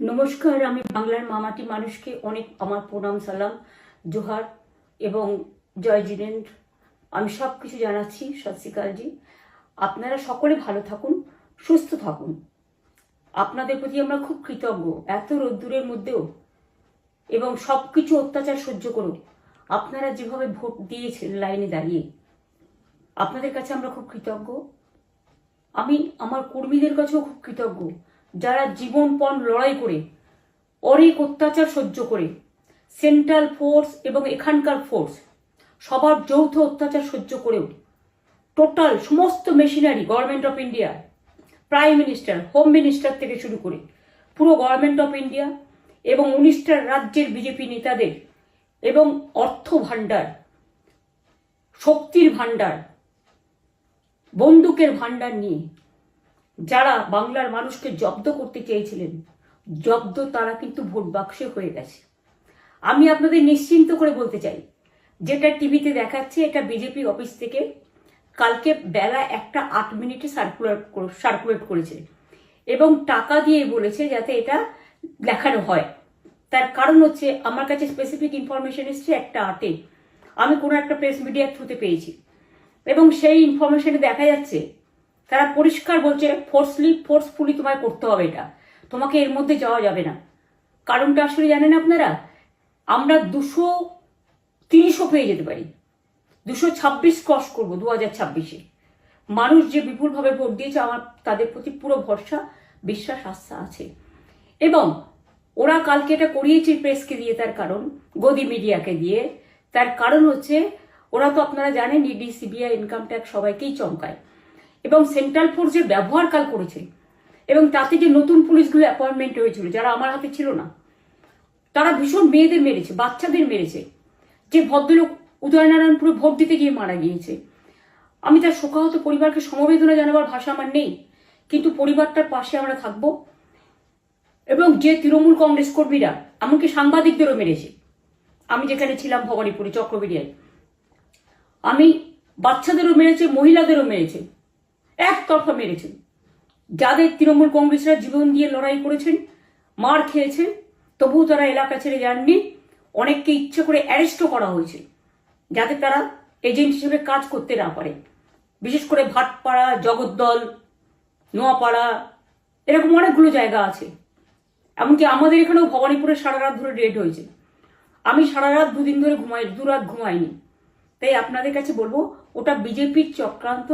নমস্কার, আমি বাংলার মামাটি মানুষকে অনেক আমার প্রণাম, সালাম, জোহার এবং জয় জিনেন্দ্র। আমি সব কিছু জানাচ্ছি। সত শ্রী আকাল জি। আপনারা সকলে ভালো থাকুন, সুস্থ থাকুন। আপনাদের প্রতি আমরা খুব কৃতজ্ঞ। এত রোদ্দুরের মধ্যেও এবং সব কিছু অত্যাচার সহ্য করুন আপনারা যেভাবে ভোট দিয়েছেন লাইনে দাঁড়িয়ে, আপনাদের কাছে আমরা খুব কৃতজ্ঞ। আমি আমার কর্মীদের কাছেও খুব কৃতজ্ঞ, যারা জীবনপণ লড়াই করে অনেক অত্যাচার সহ্য করে সেন্ট্রাল ফোর্স এবং এখানকার ফোর্স সবার যৌথ অত্যাচার সহ্য করেও টোটাল সমস্ত machinery government of India, prime minister, home minister থেকে শুরু করে পুরো গভর্নমেন্ট অফ ইন্ডিয়া এবং 19টা রাজ্যের বিজেপি নেতাদের এবং অর্থ ভাণ্ডার, শক্তির ভাণ্ডার, বন্দুকের ভাণ্ডার নিয়ে যারা বাংলার মানুষকে জব্দ করতে চেয়েছিলেন, জব্দ তারা কিন্তু ভোট বাক্সে হয়ে গেছে। আমি আপনাদের নিশ্চিন্ত করে বলতে চাই, যেটা টিভিতে দেখাচ্ছে এটা বিজেপি অফিস থেকে কালকে বেলা 1:08 সার্কুলেট করেছে এবং টাকা দিয়ে বলেছে যাতে এটা দেখানো হয়। তার কারণ হচ্ছে আমার কাছে স্পেসিফিক ইনফরমেশন এসছে 1:08 আমি কোনো একটা প্রেস মিডিয়ার থ্রুতে পেয়েছি এবং সেই ইনফরমেশনে দেখা যাচ্ছে তারা পরিষ্কার বলছে ফোর্সফুলি তোমায় করতে হবে, এটা তোমাকে এর মধ্যে যাওয়া যাবে না। কারণটা আসলে জানেন আপনারা, আমরা 230ও পেয়ে যেতে পারি, 226 ক্রস করবো 2026-এ। মানুষ যে বিপুলভাবে ভোট দিয়েছে, আমার তাদের প্রতি পুরো ভরসা, বিশ্বাস, আস্থা আছে। এবং ওরা কালকে এটা করিয়েছে প্রেসকে দিয়ে, তার কারণ গদি মিডিয়াকে দিয়ে, তার কারণ হচ্ছে ওরা তো আপনারা জানেন ইডি, সিবিআই, ইনকাম ট্যাক্স সবাইকেই চমকায় এবং সেন্ট্রাল ফোর্স যে ব্যবহার কাল করেছে এবং তাতে যে নতুন পুলিশগুলো অ্যাপয়েন্টমেন্ট হয়েছিল যারা আমার হাতে ছিল না, তারা ভীষণ মেয়েদের মেরেছে, বাচ্চাদের মেরেছে। যে ভদ্রলোক উদয়নারায়ণপুরে ভোট দিতে গিয়ে মারা গিয়েছে, আমি তার শোকাহত পরিবারকে সমবেদনা জানাবার ভাষা আমার নেই, কিন্তু পরিবারটার পাশে আমরা থাকবো। এবং যে তৃণমূল কংগ্রেস কর্মীরা এমনকি সাংবাদিকদেরও মেরেছে, আমি যেখানে ছিলাম ভবানীপুরে চক্রবেড়িয়ায়, আমি বাচ্চাদেরও মেরেছে, মহিলাদেরও মেরেছে, একতরফা মেরেছেন। যাদের তৃণমূল কংগ্রেসরা জীবন দিয়ে লড়াই করেছেন, মার খেয়েছেন, তবুও তারা এলাকা ছেড়ে যাননি। অনেককে ইচ্ছে করে অ্যারেস্টও করা হয়েছে যাতে তারা এজেন্ট হিসেবে কাজ করতে না পারে। বিশেষ করে ভাটপাড়া, জগদ্দল, নোয়াপাড়া, এরকম অনেকগুলো জায়গা আছে। এমনকি আমাদের এখানেও ভবানীপুরে সারা রাত ধরে রেড হয়েছে। আমি সারা রাত 2 দিন ধরে দুরাত ঘুমাইনি। তাই আপনাদের কাছে বলবো, ওটা বিজেপির চক্রান্ত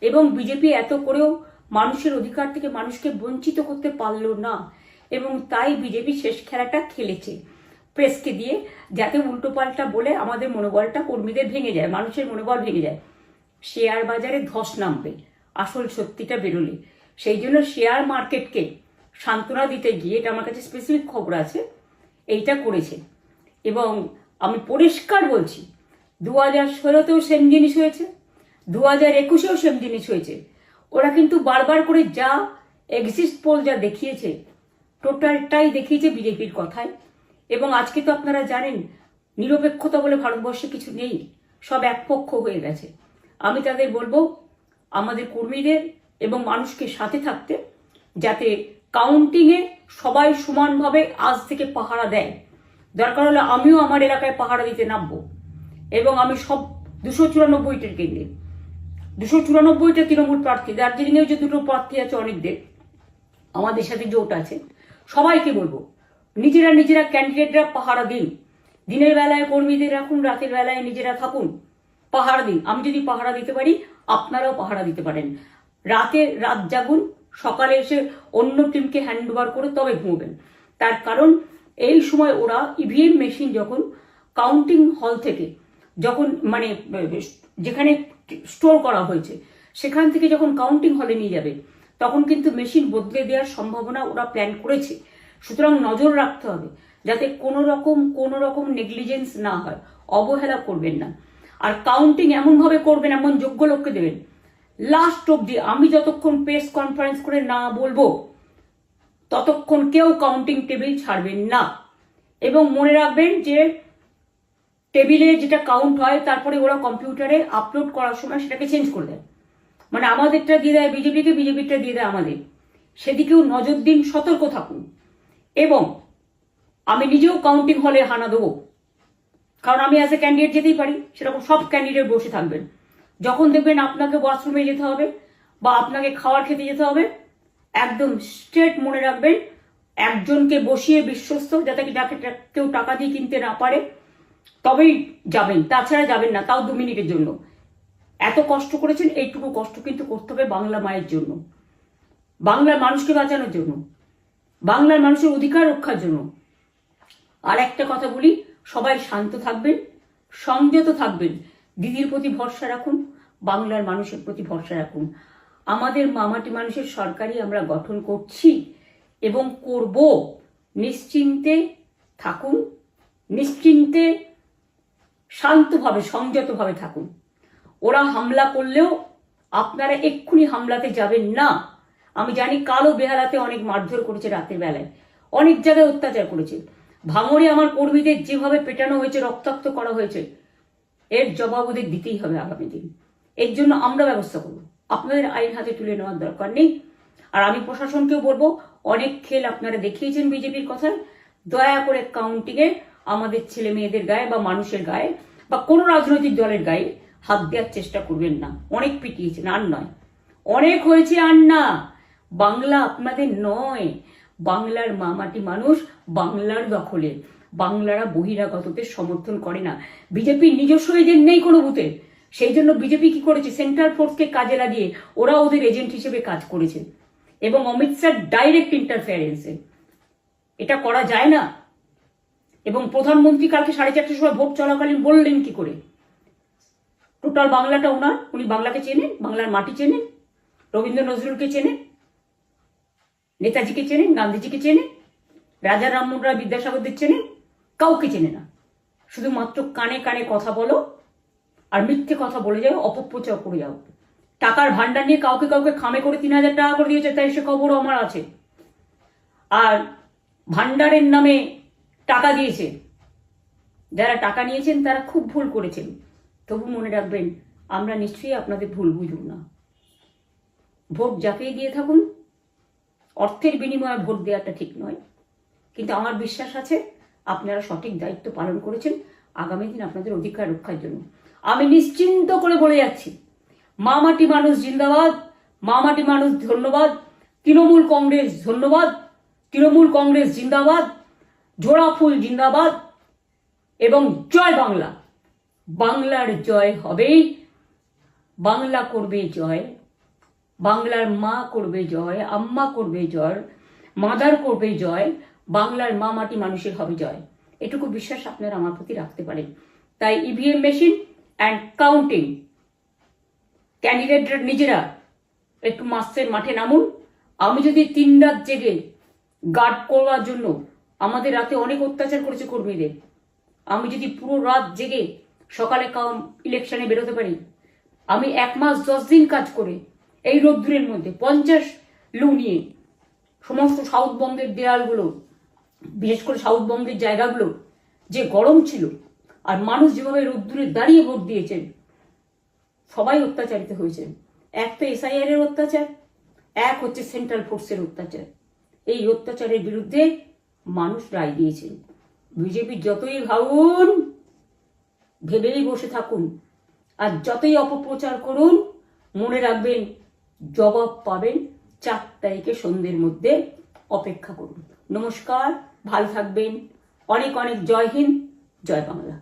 এবং বিজেপি এত করেও মানুষের অধিকার থেকে মানুষকে বঞ্চিত করতে পারলো না এবং তাই বিজেপি শেষ খেলাটা খেলেছে প্রেসকে দিয়ে, যাতে উল্টোপাল্টা বলে আমাদের মনোবলটা কর্মীদের ভেঙে যায়, মানুষের মনোবল ভেঙে যায়। শেয়ার বাজারে ধস নামবে আসল সত্যিটা বেরোলে। সেই জন্য শেয়ার মার্কেটকে সান্ত্বনা দিতে গিয়ে, এটা আমার কাছে স্পেসিফিক খবর আছে, এইটা করেছে। এবং আমি পরিষ্কার বলছি, 2016তেও সেম জিনিস হয়েছে, 2021-এও সেম জিনিস হয়েছে। ওরা কিন্তু বারবার করে যা এক্সিস্ট পোল যা দেখিয়েছে, টোটালটাই দেখিয়েছে বিজেপির কথায়। এবং আজকে তো আপনারা জানেন নিরপেক্ষতা বলে ভারতবর্ষে কিছু নেই, সব একপক্ষ হয়ে গেছে। আমি তাদের বলবো আমাদের কর্মীদের এবং মানুষকে সাথে থাকতে, যাতে কাউন্টিংয়ে সবাই সমানভাবে আজ থেকে পাহারা দেয়। দরকার হলে আমিও আমার এলাকায় পাহারা দিতে নামবো এবং আমি সব 294টার কেন্দ্রে, 294টা তৃণমূল প্রার্থী, দার্জিলিংয়েও যে 2টো প্রার্থী আছে অনেকদের, আমাদের সাথে জোট আছে, সবাইকে বলবো নিজেরা ক্যান্ডিডেটরা পাহারা দিন। দিনের বেলায় কর্মীদের রাখুন, রাতের বেলায় নিজেরা থাকুন, পাহারা দিন। আমি যদি পাহারা দিতে পারি, আপনারাও পাহারা দিতে পারেন। রাত জাগুন, সকালে এসে অন্য টিমকে হ্যান্ড ওভার করে তবে ঘুমবেন। তার কারণ এই সময় ওরা ইভিএম মেশিন যখন কাউন্টিং হল থেকে, যখন মানে যেখানে স্টোর করা হয়েছে সেখান থেকে যখন কাউন্টিং হলে নিয়ে যাবে, তখন কিন্তু মেশিন বদলে দেওয়ার সম্ভাবনা ওরা প্ল্যান করেছে। সুতরাং নজর রাখতে হবে যাতে কোনো রকম নেগলিজেন্স না হয়, অবহেলা করবেন না। আর কাউন্টিং এমনভাবে করবেন, এমন যোগ্য লোককে দেবেন লাস্ট অব্দি। আমি যতক্ষণ প্রেস কনফারেন্স করে না বলবো ততক্ষণ কেউ কাউন্টিং টেবিল ছাড়বেন না। এবং মনে রাখবেন যে টেবিলে যেটা কাউন্ট হয় তারপরে ওরা কম্পিউটারে আপলোড করার সময় সেটাকে চেঞ্জ করে দেয়। মানে আমাদেরটা দিয়ে দেয় বিজেপিকে, বিজেপিটা দিয়ে দেয় আমাদের। সেদিকেও নজর দিন, সতর্ক থাকুন। এবং আমি নিজেও কাউন্টিং হলে হানা দেবো, কারণ আমি অ্যাজ এ ক্যান্ডিডেট যেতেই পারি, সেরকম সব ক্যান্ডিডেট বসে থাকবেন। যখন দেখবেন আপনাকে ওয়াশরুমে যেতে হবে বা আপনাকে খাবার খেতে যেতে হবে, একদম স্ট্রেট মনে রাখবেন, একজনকে বসিয়ে বিশ্বস্ত, যাতে যাকে কেউ টাকা দিয়ে কিনতে না পারে, তবেই যাবেন, তাছাড়া যাবেন না, তাও 2 মিনিটের জন্য। এত কষ্ট করেছেন, এইটুকু কষ্ট কিন্তু করতে হবে বাংলা মায়ের জন্য, বাংলার মানুষকে বাঁচানোর জন্য, বাংলার মানুষের অধিকার রক্ষার জন্য। আর একটা কথা বলি, সবাই শান্ত থাকবেন, সংযত থাকবেন, দিদির প্রতি ভরসা রাখুন, বাংলার মানুষের প্রতি ভরসা রাখুন। আমাদের মামাটি মানুষের সরকারই আমরা গঠন করছি এবং করব। নিশ্চিন্তে থাকুন, নিশ্চিন্তে শান্তভাবে সংযতভাবে থাকুন। ওরা হামলা করলেও আপনারা এক্ষুনি হামলাতে যাবেন না। আমি জানি কালো বেহালাতে অনেক মারধর করেছে, রাতের বেলায় অনেক জায়গায় অত্যাচার করেছে। ভাঙড়ে আমার কর্মীদের যেভাবে পেটানো হয়েছে, রক্তাক্ত করা হয়েছে, এর জবাব ওদের দিতেই হবে আগামী দিন। এর জন্য আমরা ব্যবস্থা করব, আপনাদের আইন হাতে তুলে নেওয়ার দরকার নেই। আর আমি প্রশাসনকেও বলবো, অনেক খেল আপনারা দেখিয়েছেন বিজেপির কথায়, দয়া করে কাউন্টিংয়ে আমাদের ছেলে মেয়েদের গায়ে বা মানুষের গায়ে বা কোনো রাজনৈতিক দলের গায়ে হাত দেওয়ার চেষ্টা করবেন না। অনেক পিটিয়েছেন, আর নয়, অনেক হয়েছে, আর না। বাংলা আপনাদের নয়, বাংলার মামাটি মানুষ বাংলার দখলে। বাংলারা বহিরাগতদের সমর্থন করে না। বিজেপির নিজস্ব এজেন্ট নেই কোনো বুথে, সেই জন্য বিজেপি কি করেছে, সেন্ট্রাল ফোর্সকে কাজে লাগিয়ে ওরা ওদের এজেন্ট হিসেবে কাজ করেছে, এবং অমিত শাহ ডাইরেক্ট ইন্টারফেয়ারেন্সে। এটা করা যায় না। এবং প্রধানমন্ত্রী কালকে 4:30টার সময় ভোট চলাকালীন বললেন কি করে, টোটাল বাংলাটা ওনার, উনি বাংলাকে চেনেন, বাংলার মাটি চেনেন, রবীন্দ্র নজরুলকে চেনেন, নেতাজিকে চেনেন, গান্ধীজিকে চেনেন, রাজা রামমোহন রায়, বিদ্যাসাগরদের চেনেন, কাউকে চেনে না। শুধুমাত্র কানে কানে কথা বলো আর মিথ্যে কথা বলে যাও, অপপ্রচার করে যাও। টাকার ভান্ডার নিয়ে কাউকে কাউকে খামে করে 3,000 টাকা করে দিয়েছে, তাই সে খবরও আমার আছে। আর ভান্ডারের নামে টাকা দিয়েছে, যারা টাকা নিয়েছেন তারা খুব ভুল করেছেন। তবু মনে রাখবেন, আমরা নিশ্চয়ই আপনাদের ভুল বুঝব না। ভোট ঝাঁপিয়ে দিয়ে থাকুন, অর্থের বিনিময়ে ভোট দেওয়াটা ঠিক নয়, কিন্তু আমার বিশ্বাস আছে আপনারা সঠিক দায়িত্ব পালন করেছেন আগামী দিন আপনাদের অধিকার রক্ষার জন্য। আমি নিশ্চিন্ত করে বলে যাচ্ছি, মামাটি মানুষ জিন্দাবাদ, মামাটি মানুষ ধন্যবাদ, তৃণমূল কংগ্রেস ধন্যবাদ, তৃণমূল কংগ্রেস জিন্দাবাদ, ঝোড়া ফুল জিন্দাবাদ, এবং জয় বাংলা। বাংলার জয় হবেই, বাংলা করবে জয়, বাংলার মা করবে জয়, আম্মা করবে জয়, মাদার করবে জয়, বাংলার মা মাটি মানুষের হবে জয়। এটুকু বিশ্বাস আপনারা আমার প্রতি রাখতে পারেন। তাই ইভিএম মেশিন অ্যান্ড কাউন্টিং, ক্যান্ডিডেটরা নিজেরা একটু মাঠে নামুন। আমি যদি 3 রাত জেগে গার্ড করার জন্য, আমাদের রাতে অনেক অত্যাচার করেছে কর্মীদের, আমি যদি পুরো রাত জেগে সকালে ইলেকশনে বেরোতে পারি, আমি 1 মাস 10 দিন কাজ করে এই রোদ্দুরের মধ্যে 50 লু নিয়ে সমস্ত সাউথবঙ্গের দেয়ালগুলো, বিশেষ করে সাউথবঙ্গের জায়গাগুলো যে গরম ছিল, আর মানুষ যেভাবে রোদ্দুরে দাঁড়িয়ে ভোট দিয়েছেন, সবাই অত্যাচারিত হয়েছেন। এক তো এসআইআর এর অত্যাচার, এক হচ্ছে সেন্ট্রাল ফোর্সের অত্যাচার। এই অত্যাচারের বিরুদ্ধে মানুষ রায় দিয়েছেন। বিজেপি যতই ভাবুন, ভেবেই বসে থাকুন, আর যতই অপপ্রচার করুন, মনে রাখবেন জবাব পাবেন 4 তারিখে সন্ধ্যের মধ্যে। অপেক্ষা করুন। নমস্কার, ভালো থাকবেন। অনেক অনেক জয় হিন্দ, জয় বাংলা।